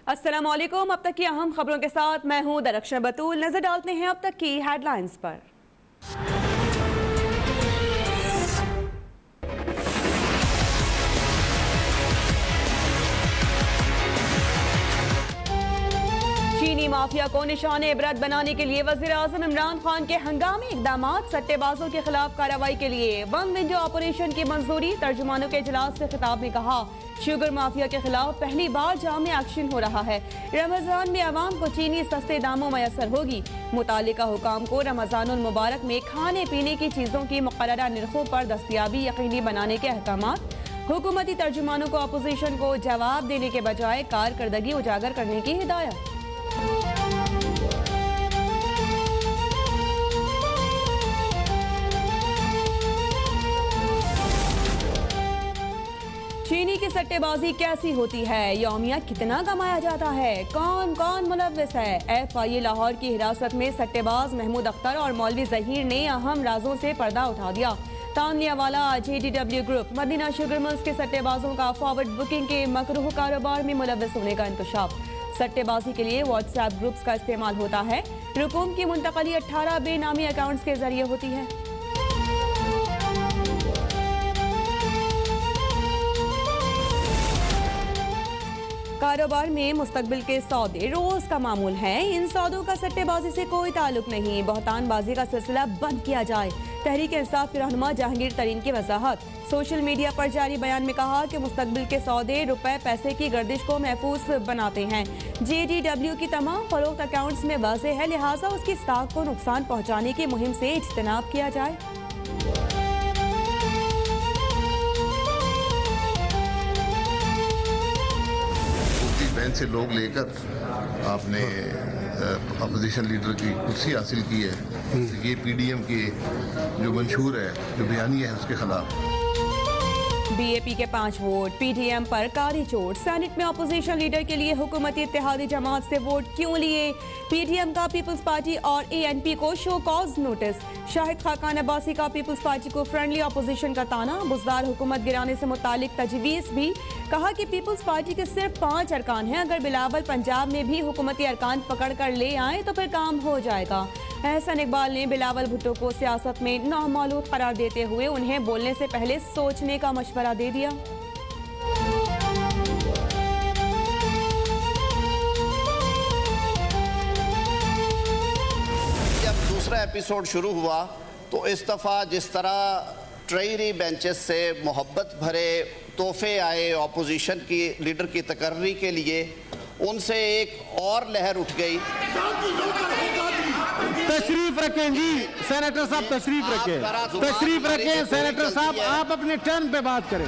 अस्सलाम वालेकुम। अब तक की अहम खबरों के साथ मैं हूं दरख्शन बतूल। नजर डालते हैं अब तक की हेडलाइंस पर। चीनी माफिया को निशाने इबरत बनाने के लिए वजीर आजम इमरान खान के हंगामी इकदाम। सट्टेबाजों के खिलाफ कार्रवाई के लिए वन विंडो ऑपरेशन की मंजूरी। तर्जुमानों के इजलास से खिताब में कहा, शुगर माफिया के खिलाफ पहली बार जामे एक्शन हो रहा है। रमजान में अवाम को चीनी सस्ते दामों मैसर होगी। मुतालिका हुकाम को रमजानुल मुबारक में खाने पीने की चीजों की मुकर्ररा निर्खों पर दस्तयाबी यकीनी बनाने के अहकामात। हुकूमती तर्जुमानों को अपोजिशन को जवाब देने के बजाय कारकर्दगी उजागर करने की हिदायत। चीनी की सट्टेबाजी कैसी होती है, यौमिया कितना कमाया जाता है, कौन कौन मुलव्विस है। FIA लाहौर की हिरासत में सट्टेबाज महमूद अख्तर और मौलवी जहीर ने अहम राजों से पर्दा उठा दिया। तानिया वाला JDW group Madina sugar mills के सट्टेबाजों का फॉरवर्ड बुकिंग के मकरूह कारोबार में मुलव्विस होने का इंकशाफ। सट्टेबाजी के लिए व्हाट्सएप ग्रुप्स का इस्तेमाल होता है। रकूम की मुंतकली 18 बेनामी अकाउंट्स के जरिए होती है। कारोबार में मुस्तकबिल के सौदे रोज का मामूल है। इन सौदों का सट्टेबाजी से कोई ताल्लुक नहीं। बहतानबाजी का सिलसिला बंद किया जाए। तहरीक इंसाफ के रहनुमा जहांगीर तरीन की वजाहत। सोशल मीडिया पर जारी बयान में कहा कि मुस्तकबिल के सौदे रुपए पैसे की गर्दिश को महफूज बनाते हैं। JDW की तमाम फरोख्त अकाउंट्स में वाज़ेह है, लिहाजा उसकी स्टॉक को नुकसान पहुँचाने की मुहिम से इज्तनाब किया जाए। से लोग लेकर आपने अपोजिशन लीडर की कुर्सी हासिल की है। ये PDM के जो मंशूर है, जो बयानिया है, उसके खिलाफ। BAP के 5 वोट, PDM पर कारी चोट। सेनेट में अपोजिशन लीडर के लिए हुकूमती इत्तेहादी जमात से वोट क्यों लिए। PDM का पीपल्स पार्टी और ANP को show cause notice. Shahid Khaqan Abbasi का पीपल्स पार्टी को फ्रेंडली अपोजिशन का ताना। बुजदार हुकूमत गिराने से मुतालिक तजवीज़ भी। कहा कि पीपल्स पार्टी के सिर्फ 5 अरकान हैं, अगर बिलावल पंजाब में भी हुकूमती अरकान पकड़ कर ले आए तो फिर काम हो जाएगा। एहसन इकबाल ने बिलावल भुट्टो को सियासत में नामालूद करार देते हुए उन्हें बोलने से पहले सोचने का मशवरा दे दिया। जब दूसरा एपिसोड शुरू हुआ तो इस दफ़ा जिस तरह ट्रेजरी बेंचेस से मोहब्बत भरे तोहफे आए ऑपोजिशन की लीडर की तकर्री के लिए, उनसे एक और लहर उठ गई। तशरीफ रखें जी सेनेटर साहब, तशरीफ रखें, तशरीफ रखें सेनेटर साहब, आप अपने टर्न पे बात करें।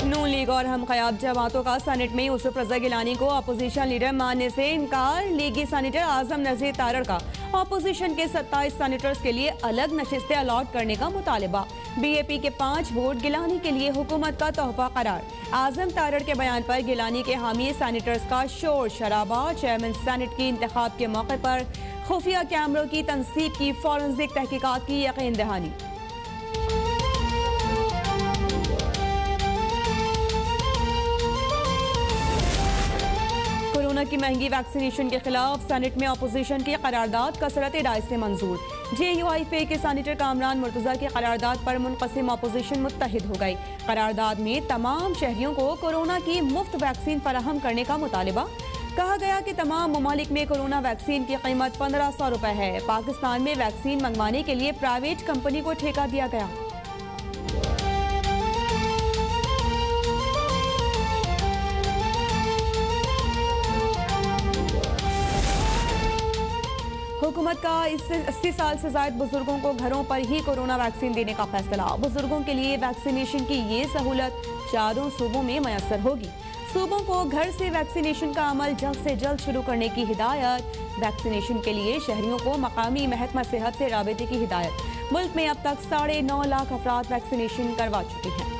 नून लीग और हम ख़याब जमातों का सेनेट में यूसुफ रज़ा गिलानी को अपोजिशन लीडर मानने से इनकार। लीगी सेनेटर आजम नज़ीर तारड़ का अपोजिशन के 27 सेनेटर्स के लिए अलग नशिस्तें अलॉट करने का मुतालबा। BAP के 5 वोट गिलानी के लिए हुकूमत का तोहफा करार। आजम तारड़ के बयान पर गिलानी के हामी सेनेटर्स का शोर शराबा। चेयरमैन सेनेट की इंतखाब के मौके पर खुफिया कैमरों की तनसीब की फॉरेंसिक तहकीकात की यकीन दहानी। कोरोना की महंगी वैक्सीनेशन के खिलाफ सेनेट में अपोजिशन की करारदाद कसरत राय से मंजूर। JUI के सेनेटर कामरान मुर्तजा की करारदाद पर मुनक़सिम अपोजिशन मुत्तहिद हो गई। करारदाद में तमाम शहरियों को कोरोना की मुफ्त वैक्सीन फराहम करने का मुतालबा। कहा गया कि तमाम ममालिक में कोरोना वैक्सीन की कीमत 1500 रुपए है। पाकिस्तान में वैक्सीन मंगवाने के लिए प्राइवेट कंपनी को ठेका दिया गया। हुकूमत का इससे 80 साल से ज़ायद बुजुर्गों को घरों पर ही कोरोना वैक्सीन देने का फैसला। बुजुर्गों के लिए वैक्सीनेशन की ये सहूलत 4 सूबों में मैसर होगी। सूबों को घर से वैक्सीनेशन का अमल जल्द से जल्द शुरू करने की हिदायत। वैक्सीनेशन के लिए शहरियों को मकामी महकमा सेहत से राबिते की हिदायत। मुल्क में अब तक 9.5 लाख अफराद वैक्सीनेशन करवा चुके हैं।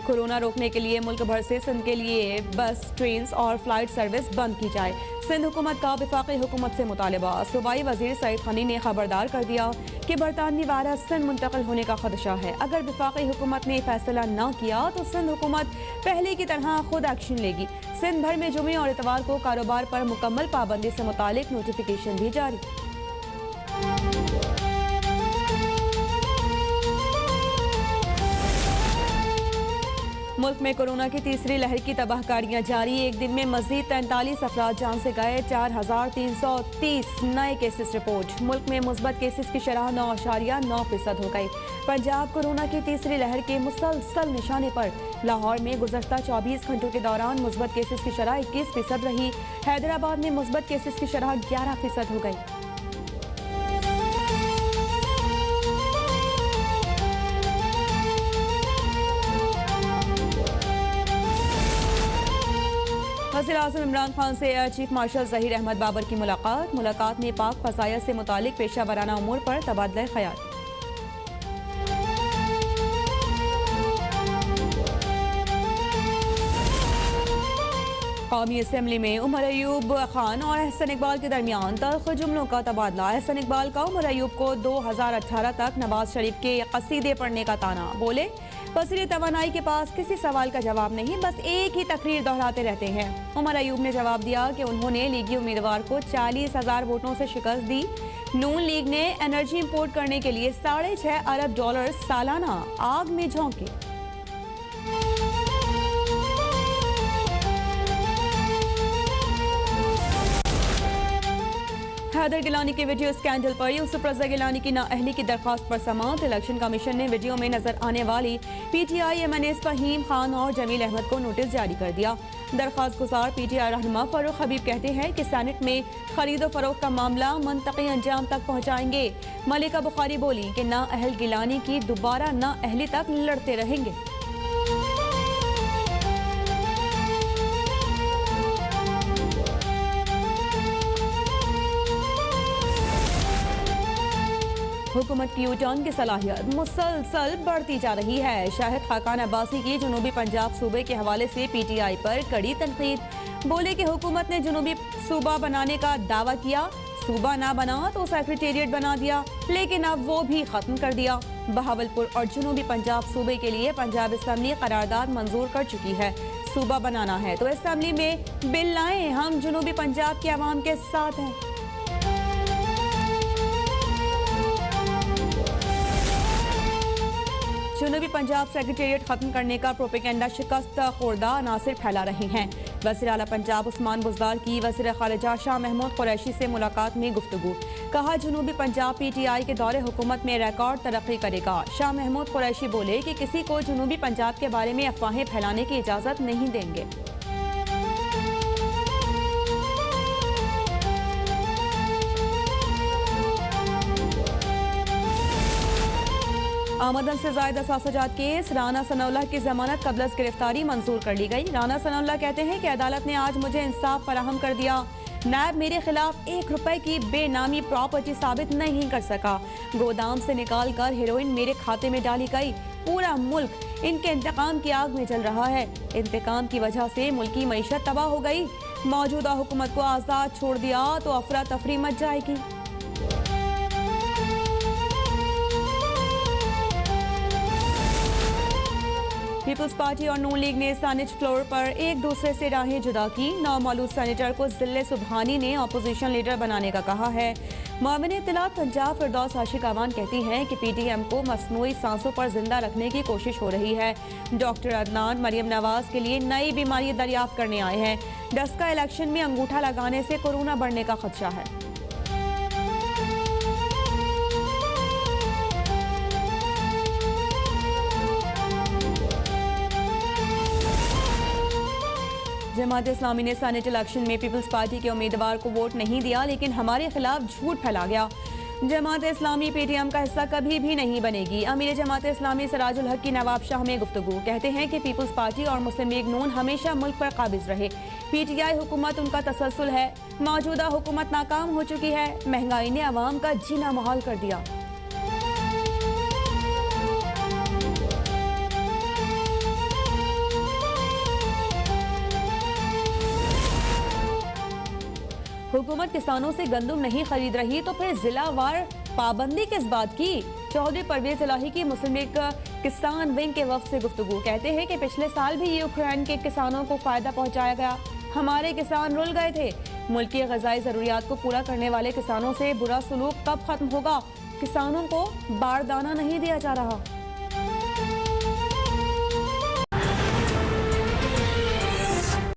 कोरोना रोकने के लिए मुल्क भर से सिंध के लिए बस, ट्रेन और फ्लाइट सर्विस बंद की जाए। सिंध हुकूमत का वफाकी हुकूमत से मुतालबा। सूबाई वजीर सईद खनी ने खबरदार कर दिया कि बरतानवी वायरस सिंध मुंतकिल होने का खदशा है। अगर वफाकी हुकूमत ने फैसला न किया तो सिंध हुकूमत पहले की तरह खुद एक्शन लेगी। सिंध भर में जुमे और इतवार को कारोबार पर मुकम्मल पाबंदी से मुतालिक नोटिफिकेशन भी जारी। मुल्क में कोरोना की तीसरी लहर की तबाहकारियां जारी। एक दिन में मजीद 43 अफराद जान से गए। 4330 नए केसेस रिपोर्ट। मुल्क में मुस्बत केसेस की शरह 9.9% हो गई। पंजाब कोरोना की तीसरी लहर के मुसलसल निशाने पर। लाहौर में गुज़श्ता 24 घंटों के दौरान मुस्बत केसेस की शरह 21% रही। हैदराबाद में मुस्बत केसेस की शरह 11% हो गई। वज़ीर-ए-आज़म इमरान खान से air chief marshal Zaheer Ahmed Babar की मुलाकात में पाक फ़ज़ाइल से मुतालिक पेशा वराना उमूर पर तबादला ख़याल। कौमी असम्बली में उमर अयूब खान और अहसन इकबाल के दरमियान तल्ख़ जुमलों का तबादला। अहसन इकबाल का उमर अयूब को 2018 तक नवाज शरीफ के कसीदे पढ़ने का ताना। बोले, वज़ीर तवानाई के पास किसी सवाल का जवाब नहीं, बस एक ही तकरीर दोहराते रहते हैं। उमर अयूब ने जवाब दिया कि उन्होंने लीगी उम्मीदवार को 40,000 वोटों से शिकस्त दी। नून लीग ने एनर्जी इंपोर्ट करने के लिए $6.5 अरब सालाना आग में झोंके। हैदर गिलानी के वीडियो स्कैंडल पर यूसुफ रज़ा गिलानी की नाअहली की दरख्वास्त पर समाअत। इलेक्शन कमीशन ने वीडियो में नजर आने वाली PTI MNAs फहीम खान और जमील अहमद को नोटिस जारी कर दिया। दरख्वास्त गुजार PTI रहनुमा फारूक हबीब कहते हैं कि सेनेट में खरीदो फरोख्त का मामला मंतकी अंजाम तक पहुँचाएंगे। मलिका बुखारी बोली कि नाअहल गिलानी की दोबारा नाअहली तक लड़ते रहेंगे। हुकूमत की यूटर्न की सलाहियत मुसलसल बढ़ती जा रही है। शाहिद खाकान अब्बासी की जनूबी पंजाब सूबे के हवाले से PTI पर कड़ी तनकीद। बोले कि हुकूमत ने जनूबी सूबा बनाने का दावा किया, सूबा ना बना तो सेक्रेटेरिएट बना दिया, लेकिन अब वो भी खत्म कर दिया। बहावलपुर और जनूबी पंजाब सूबे के लिए पंजाब असम्बली करारदाद मंजूर कर चुकी है। सूबा बनाना है तो असम्बली में बिल लाएं, हम जनूबी पंजाब के अवाम के साथ हैं। जनूबी पंजाब सेक्रेटेरिएट खत्म करने का प्रोपेगेंडा शिकस्त खुर्दा अनासिर फैला रही हैं। वज़ीर आला पंजाब उस्मान बुज़दार की वज़ीर ख़ारिजा शाह महमूद कुरैशी से मुलाकात में गुफ्तगू। कहा, जनूबी पंजाब PTI के दौरे हुकूमत में रिकॉर्ड तरक्की करेगा। शाह महमूद कुरैशी बोले कि किसी को जनूबी पंजाब के बारे में अफवाहें फैलाने की इजाज़त नहीं देंगे। आमदन से ज़ायदा सासाजात केस। राना सनाउल्लाह की जमानत कबल गिरफ्तारी मंजूर कर ली गई। राना सनाउल्लाह कहते हैं कि अदालत ने आज मुझे इंसाफ फराहम कर दिया। नायब मेरे खिलाफ 1 रुपए की बेनामी प्रॉपर्टी साबित नहीं कर सका। गोदाम से निकाल कर हेरोइन मेरे खाते में डाली गई। पूरा मुल्क इनके इंतकाम की आग में जल रहा है। इंतकाम की वजह से मुल्क की मईशत तबाह हो गई। मौजूदा हुकूमत को आज़ाद छोड़ दिया तो अफरा तफरी मच जाएगी। पीपल्स पार्टी और नून लीग ने सानिच फ्लोर पर एक दूसरे से राहें जुदा की। नौमौलूद सेनेटर को जिले सुबहानी ने अपोजिशन लीडर बनाने का कहा है। मुआविन इत्तलात पंजाब फिरदौस आशिक अवान कहती हैं कि PTM को मसनूई सांसों पर जिंदा रखने की कोशिश हो रही है। डॉक्टर अदनान मरियम नवाज के लिए नई बीमारी दरियाफ्त करने आए हैं। डस्का इलेक्शन में अंगूठा लगाने से कोरोना बढ़ने का खदशा है। जमात इस्लामी ने सेनेट इलेक्शन में पीपल्स पार्टी के उम्मीदवार को वोट नहीं दिया, लेकिन हमारे खिलाफ झूठ फैला गया। जमात इस्लामी PTM का हिस्सा कभी भी नहीं बनेगी। अमीर जमात इस्लामी सिराजुल हक की नवाब शाह में गुफ्तगू। कहते हैं कि पीपल्स पार्टी और मुस्लिम लीग नून हमेशा मुल्क पर काबिज रहे। PTI हुकूमत उनका तसलसल है। मौजूदा हुकूमत नाकाम हो चुकी है। महंगाई ने अवाम का जीना मुहाल कर दिया। हुकूमत किसानों से गंदम नहीं खरीद रही तो फिर जिलावार पाबंदी किस बात की? चौधरी परवेज इलाही की मुस्लिम लीग किसान विंग के वफ्द से गुफ्तगू। कहते हैं कि पिछले साल भी यूक्रेन के किसानों को फायदा पहुंचाया गया, हमारे किसान रुल गए थे। मुल्क की ग़िज़ाई ज़रूरियात को पूरा करने वाले किसानों से बुरा सलूक कब खत्म होगा? किसानों को बारदाना नहीं दिया जा रहा।